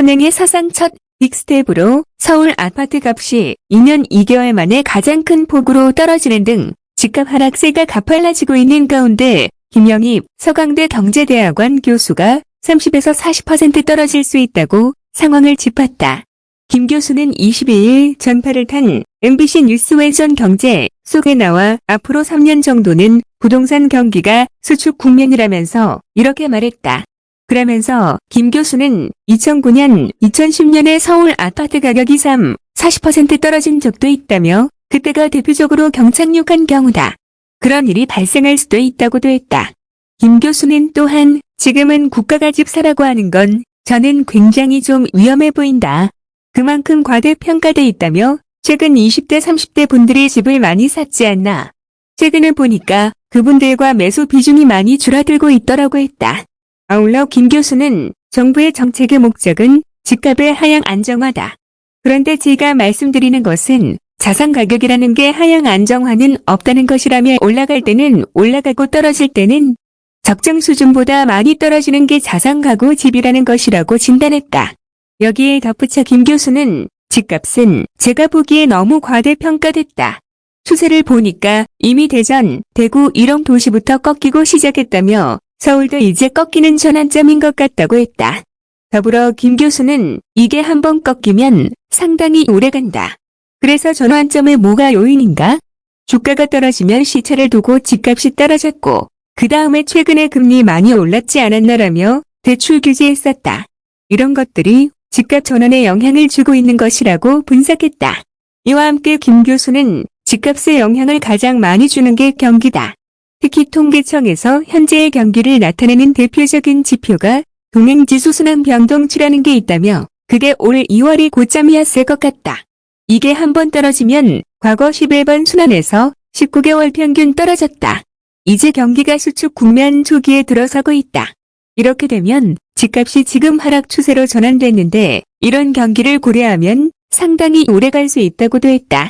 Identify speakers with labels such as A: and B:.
A: 은행의 사상 첫 빅스텝으로 서울 아파트 값이 2년 2개월 만에 가장 큰 폭으로 떨어지는 등 집값 하락세가 가팔라지고 있는 가운데 김영입 서강대 경제대학원 교수가 30에서 40% 떨어질 수 있다고 상황을 짚었다. 김 교수는 22일 전파를 탄 MBC 뉴스 왼손 경제 속에 나와 앞으로 3년 정도는 부동산 경기가 수축 국면이라면서 이렇게 말했다. 그러면서 김 교수는 2009년, 2010년에 서울 아파트 가격이 40% 떨어진 적도 있다며 그때가 대표적으로 경착륙한 경우다. 그런 일이 발생할 수도 있다고도 했다. 김 교수는 또한 지금은 국가가 집 사라고 하는 건 저는 굉장히 좀 위험해 보인다. 그만큼 과대평가돼 있다며 최근 20대 30대 분들이 집을 많이 샀지 않나. 최근을 보니까 그분들과 매수 비중이 많이 줄어들고 있더라고 했다. 아울러 김 교수는 정부의 정책의 목적은 집값의 하향 안정화다. 그런데 제가 말씀드리는 것은 자산 가격이라는 게 하향 안정화는 없다는 것이라며 올라갈 때는 올라가고 떨어질 때는 적정 수준보다 많이 떨어지는 게 자산 가구 집이라는 것이라고 진단했다. 여기에 덧붙여 김 교수는 집값은 제가 보기에 너무 과대평가됐다. 추세를 보니까 이미 대전, 대구 이런 도시부터 꺾이고 시작했다며 서울도 이제 꺾이는 전환점인 것 같다고 했다. 더불어 김 교수는 이게 한번 꺾이면 상당히 오래간다. 그래서 전환점에 뭐가 요인인가? 주가가 떨어지면 시차를 두고 집값이 떨어졌고 그 다음에 최근에 금리 많이 올랐지 않았나라며 대출 규제했었다. 이런 것들이 집값 전환에 영향을 주고 있는 것이라고 분석했다. 이와 함께 김 교수는 집값에 영향을 가장 많이 주는 게 경기다. 특히 통계청에서 현재의 경기를 나타내는 대표적인 지표가 동행지수 순환 변동치라는 게 있다며 그게 올 2월이 고점이었을 것 같다. 이게 한번 떨어지면 과거 11번 순환에서 19개월 평균 떨어졌다. 이제 경기가 수축 국면 초기에 들어서고 있다. 이렇게 되면 집값이 지금 하락 추세로 전환됐는데 이런 경기를 고려하면 상당히 오래 갈 수 있다고도 했다.